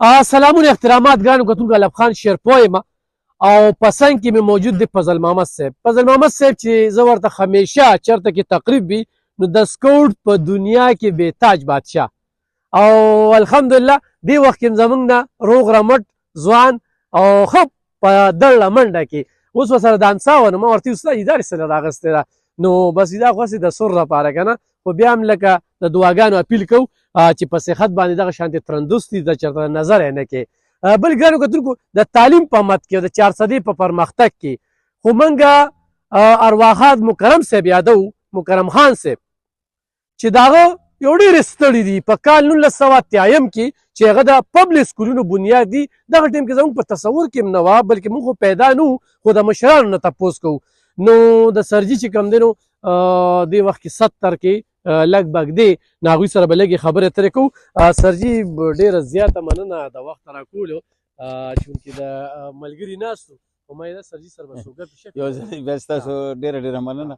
سلامونه احترامات ګرانو کتونکو الف خان شیرپوه یم او په څنګ کې مې موجود دی فضل محمد صاحب. فضل محمد صاحب چې زه ورته همیشه چېرته کې تقریب وي نو د سکوټ په دنیا کې بېتاج بادشاه او الحمدلله دې وخت کې زموږ نه روغ رمټ ځوان او ښه په دړه منډه کې اوس ورسره دانسا وه نو ما ورته استاد دا رسله راغستې ده نو بس دا خو هسې د سر لپاره که نه خو بیا هم لکه د دعاګانو اپیل کوو چې په صحت باندې دغه شانتې ترندوستي د چېرته نظر یې نه کې. بل ګرانو کتونکو د تعلیم په مد کې او د 400 په پرمختګ کې خو موږ ارواښاد مکرم صاحب یادو مکرم خان صاحب چې د هغه یو ډېرې ستړي دي په کال 1983 کې چې هغه د پبلک سکولونو بنیاد دي. دغه ټیم کې زموږ په تصور کې هم نه وه بلکې موږ خو پیدا نه وو خو د مشرانو نه تپوس کوو نو د سرجي چې کوم دی نو دې وخت کې 70 کې لږ بګ دی نو هغوی سره به لږې خبرې اترې کوو. سرجي ډېره زیاته مننه د وخت راکولو چونکې د ملګري ناست وو خو ما یې ده سرجي سره به سوګت یو ځل بیا ستاسو ډېره مننه.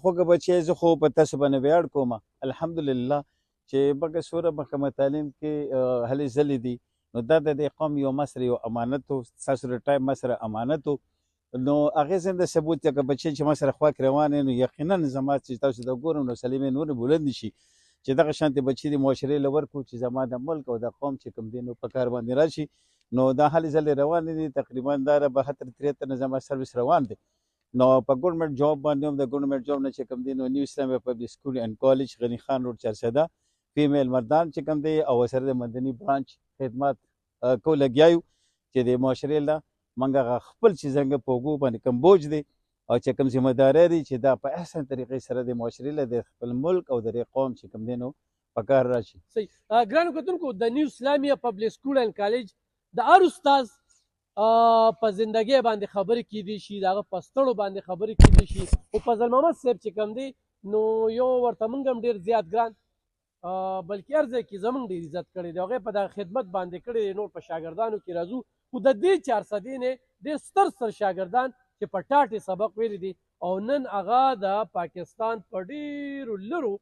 خوږه بچی زه خو په تاسو باندې ویاړ کوم الحمدلله چې بګه سوره محکمه تعلیم کې هلې ځلې دي نو دا د دې قوم یو ما سره یو امانت و ستاسو د ټایم ما سره امانت و نو هغې زنده ثبوت دی که بچی چې ما سره خواک روان نو یقینا زما چې تاسو د ګورم نو سلیمې نورې بلند شي چې دغه شانتې بچي د معاشرې له ورکړو چې زما د ملک او د قوم چې کوم دی نو په کار باندې راشي نو دا هلې ځلې روانې دي تقریبا دا 72-73 نه زما سروس روان دی نو په ګورنمنټ جاب باندې هم د ګورنمنټ جاب نه چې کوم دی نو نیو اسلامیه پبلک سکول اینډ کالج غني خان روډ 400 فیمیل مردان چې کوم دی او سره د مدني برانچ خدمات کو لګیا یو چې د معاشرې له منګه خپل چې څنګه په اوږو باندې کم بوج دی او چې کوم ذمه داری دی چې دا په احسن طریقې سره د معاشرې له د خپل ملک او د قوم چې کوم دی نو په کار راشي. صحیح. ګرانو کتونکو د نیو اسلامیه پبلک سکول اینډ کالج د هر استاد په زندګۍ باندې خبرې کیدی شي د هغه په ستړو باندې خبرې کیدی شي خو فضل محمد صاحب چې کوم دی نو یو ورته موږ هم ډېر زیات ګران بلکې هر ځای کې زموږ ډېر عزت کړی دی هغې په دغه خدمت باندې کړی دی نور په شاګردانو کې راځو خو د دې 400 نه ډېر ستر شاګردان چې په ټاټې سبق ویلی دي او نن هغه د پاکستان په ډېرو لرو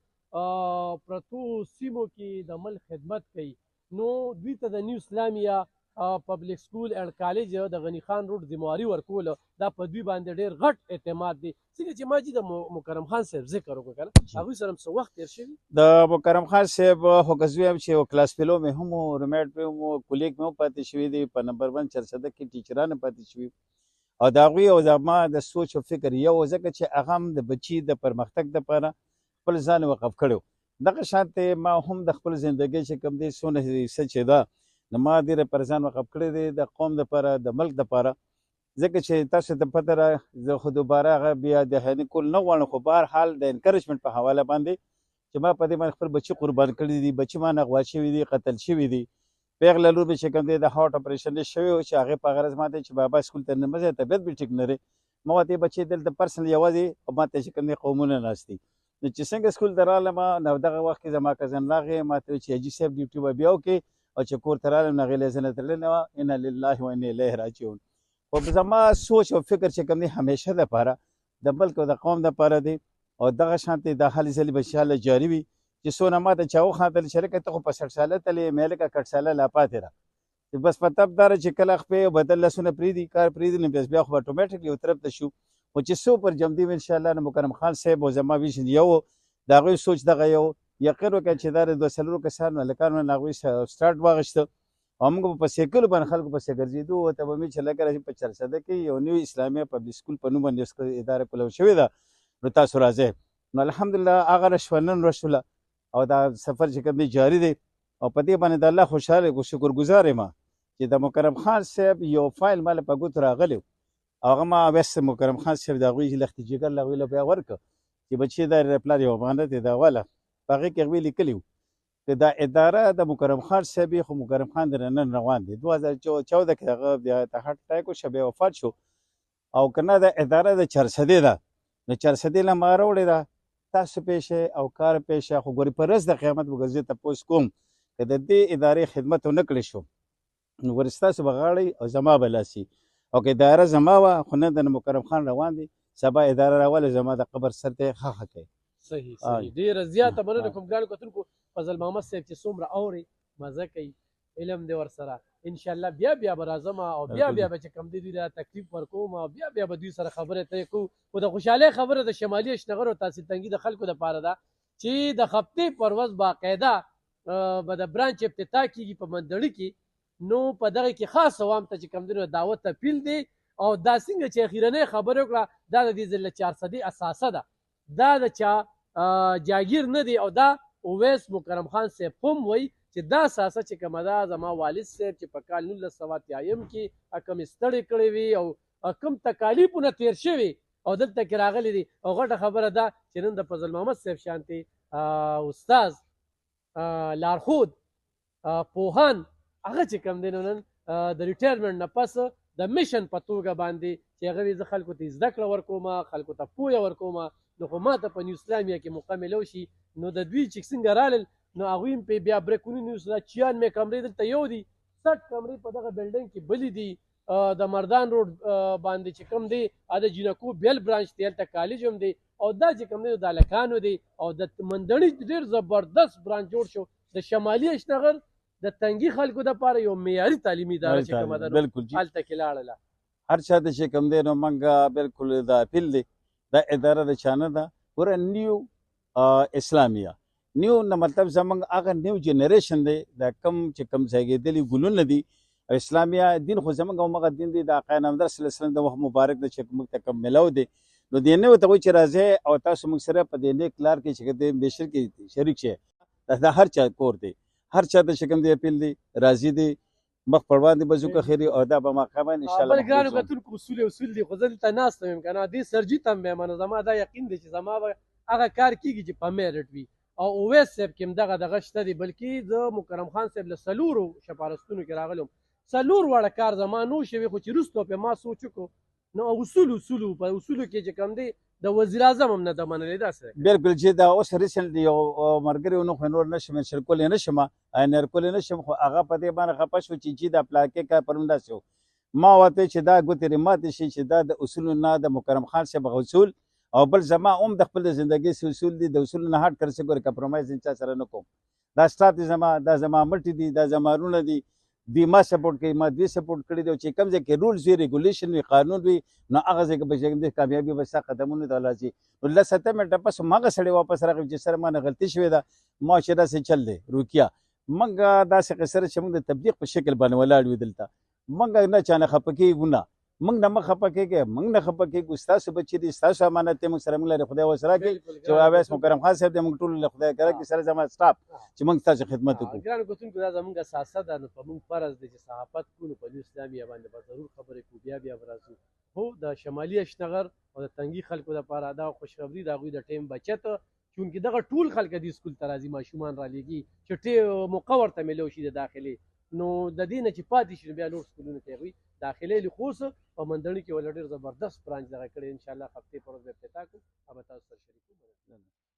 پرتو سیمو کې د ملک خدمت کوي نو دوی ته د نیو اسلامیه پبلک سکول اینډ کالج د غني خان روډ ذمواري ورکوله دا په دوی باندې ډېر غټ اعتماد دی. څنګه چې ما چې د مکرم خان صاحب ذکر وکړو که نه هغوی سره هم څه وخت تېر شوي د مکرم خان صاحب خو که زه ویم چې یو کلاس فیلو مې هم و رومیټ مې هم و کولیګ مې هم پاتې شوي دي په نمبر 1 400 کې ټیچران هم پاتې شوي او د هغوی او زما د سوچ او فکر یو ځکه چې هغه هم د بچي د پرمختګ دپاره خپل ځان وقف کړی و دغه شانتې ما هم د خپل زندګۍ چې کوم دی څونه حصه چې ده نو ما ډېره پر ځان وقف کړی دی د قوم دپاره د ملک دپاره ځکه چې تاسو ته پته ده زه خو دوباره هغه بیا دهاني کول نه غواړم خو به هر حال د انکریجمنټ په حواله باندې چې ما په دې باندې خپل بچي قربان کړي دي بچي ما نه غوا شوي دي قتل شوي دي پیغله لور مې چې کوم دی د هارټ اپریشن یې شوی و چې هغې په غرض ما ته چې بابا سکول ته نه مه ځه طبیعت به ټیک نه دی ما ورته بچي دلته پرسنل یوازې ما ته چې کوم دی قومونه ناست دي نو چې څنګه سکول ته رالم نو دغه وخت کې زما کزن راغی ما ته چې حاجي صاحب ډیوټي به بیا وکړې او چې کور ته رالم نو هغې له زه نه تللې نه وه انا لله و انا الیه راجعون خو زما سوچ او فکر چې کوم دی همیشه دپاره د ملک او د قوم دپاره دی او دغه شانتې دا هلې ځلې به انشاءالله جاري وي چې څونه ما ته چا وخاندل چې لکه ته خو په 60 ساله تلې مې لکه 60 ساله لا پاتې ده بس په تب داره چې کله خپې بدل لاسونه پرېږدي کار پرېږدي نو بیا خو به اټومیټکلي یو طرف ته شو خو چې څو پر جمدي وي انشاءالله نو مکرم خان صاحب او زما ویژن یو د هغوی سوچ دغه یو یقین وکړه چې دا د 2 کسانو هلکانو نه هغوی سټارټ واخیسته او موږ به په سیکلو باندې خلکو پسې ګرځېدو ورته به مې چې لکه راشي په 400 کې یو نیو اسلامیه پبلک سکول په نوم باندې اداره کولو شوې ده نو تاسو راځئ نو الحمدلله هغه رشوه نن رشوله او دا سفر چې کوم دی جاري دی او په دې باندې د الله خوشحاله شکرګزار یم چې د مکرم خان صاحب یو فایل مال په ګوتو راغلی او هغه ما ویست مکرم خان صاحب د هغوی لختې جګر له هغوی له بیا ورکړه چې بچې دا پلار یو امانت دی د اوله په هغې کې هغوی لیکلي وو که دا اداره د مکرم خان صاحب خو مکرم خان د نن روان دی 2014 کې هغه بیا د هارټ اټیک وشو بیا وفات شو او که نه د اداره د 400 ده نو 400 له ما راوړې ده تاسو پیشه او کار پیشه خو ګورې په ورځ د قیامت به ګرځې تپوس کوم که د دې ادارې خدمت ونه کړی شو نو ګورې ستاسو به غاړئ او زما به لاسي او که اداره زما وه خو نن د مکرم خان روان دی سبا اداره راوله زما د قبر سر ته خښه کوي. صحیح ډېره زیاته مننه کوم ګرانو کتونکو فضل محمد صاحب چې څومره اوري مزه کوي علم دی ورسره انشاءالله بیا به راځم او بیا به چې کوم دی دوی ته تکلیف ورکوم او بیا به دوی سره خبرې اترې کوو خو د خوشحالۍ خبره د شمالي اشنغر او تحصیل تنګي د خلکو دپاره ده چې د هفتې پر ورځ باقاعده به د برانچ افتتاح کېږي په مندړي کې نو په دغه کې خاص عوام ته چې کوم دی دعوت اپیل دی او دا څنګه چې اخیرنۍ خبرې وکړه دا د دې ځل 400 اساسه ده دا د چا جاگیر نه دی او دا اویس مکرم خان صاحب هم وایي چې دا اساسه چې کومه ده زما والد صاحب چې په کال 1983 کې کوم ستړې کړې وي او کوم تکالیفونه تیر شوي او دلته کې راغلي دي او غټه خبره ده چې نن د فضل محمد صاحب شانتي استاد لارښود پوهان هغه چې کوم دی نن د ریټایرمنټ نه پس د میشن په توګه باندې چې هغه زه خلکو ته زده کړه ورکوم خلکو ته پوهه ورکوم نو خو ما ته په نیو اسلامیه کې موقع میلو شي نو د دوی چې څنګه رالل نو هغوی هم بیا بریکونی نیوز را 96 کمرې دلته یو دي 60 کمرې په دغه بلډنګ کې بلې دي د مردان روډ باندې چې کوم دی د جینکو بیل برانچ دی هلته کالج هم دی او دا چې کوم دی د هلکانو دی او د مندړي ډېر زبردست برانچ جوړ شو د شمالي اشنغر د تنګي خلکو دپاره یو معیاري تعلیمي اداره چې کومه ده هلته کې لاړله هر چا ته چې کوم دی نو موږ بلکل دا اپیل دی دا اداره د چا نه ده پوره نیو اسلامیه نیو نه مطلب زمونږ هغه نیو جنریشن دی دا کم چې کم ځایګېدلي ګلونه دي اسلامیه دین خو زمونږ همغه دین دی د آقا نامدار صلی الله علیه وسلم د وخت مبارک د چې موږ ته کم میلاو دی نو دې نه ورته وایي چې راځئ او تاسو موږ سره په دې نیک لار کې چې دی بېشر کې شریک شئ دا هر چا کور دی هر چا ته چې کوم دی اپیل دی راضي دی مخ پر وړاندې به ځو که خیري او دا به ماښام انشاءالله بل ګرانو کتونکو اصول دي خو زه دلته ناست یم که نه دې سرجي ته هم یم نو زما دا یقین دی چې زما به هغه کار کېږي چې په میرټ وي او اویس صاحب کې هم دغه شته دی بلکې زه مکرم خان صاحب له څلورو شپارستونو کې راغلی وم څلور واړه کار زما نو شوي خو چې وروسته پې ما سوچ وکړو نو اصولو په اصولو کې چې کوم دی د وزیر اعظم هم نه ده منلی داسې بالکل چې دا اوس ریسنټلی یو ملګري ونه خو نور نشم منشن کولی نه شم نر کولی نه شم خو هغه په دې باندې خفه شو چې دا پلاکې کار پرون داسې و ما ورته چې دا ګوتې ماتې شي چې دا د اصولو نه د مکرم خان صاحب اصول او بل زما هم د خپل زندګۍ سه اصول دي د اصولو نه هټ کر څه ګورې کمپرومایز چا سره نه کوم دا سټاف دا زما مټې دي دا زما رونه دي دی ما سپورټ کوي ما دوی سپورټ کړی دی چې کوم ځای کې رولز وي ریګولیشن وي قانون وي نو هغه ځای کې به چې د کامیابي به ستا قدمونو ته ولاړ شي نو 7 منټه پس هغه سړی واپس راغی چې سره ما نه غلطي شوې ده ما چې داسې چل دی روکیا موږ داسې قصه چې موږ د تبلیغ په شکل باندې ولاړ وي دلته موږ نه چا نه خفه کېږو نه موږ نه مه خفه کېږئ موږ نه خفه کېږو ستاسو بچي دي ستاسو امانت دی موږ سره موږ لرې خدای اوس راکړي چې اویس مکرم خان صاحب دی موږ ټول له خدای کره کې سره زما سټاف چې موږ ستاسو خدمت وکړو ګرانو کتونکو دا زموږ اساسه ده نو په موږ فرض دی چې صحافت کوو نو په نیو اسلامیه باندې به ضرور خبرې کوو بیا به راځو هو د شمالي اشنغر او د تنګي خلکو دپاره دا خوشخبري د هغوی د ټایم بچت چونکې دغه ټول خلک دې سکول ته راځي ماشومان رالېږي چې موقع ورته میلو شي د داخلې نو د دې نه چې پاتې شي نو بیا نور سکولونو ته هغوی داخلې لخوص په مندړي کې ولې ډېر زبردست برانچ دغه کړی انشاءالله هفتې پر ورځ به افتتاح کړو او به تاسو سره شریکو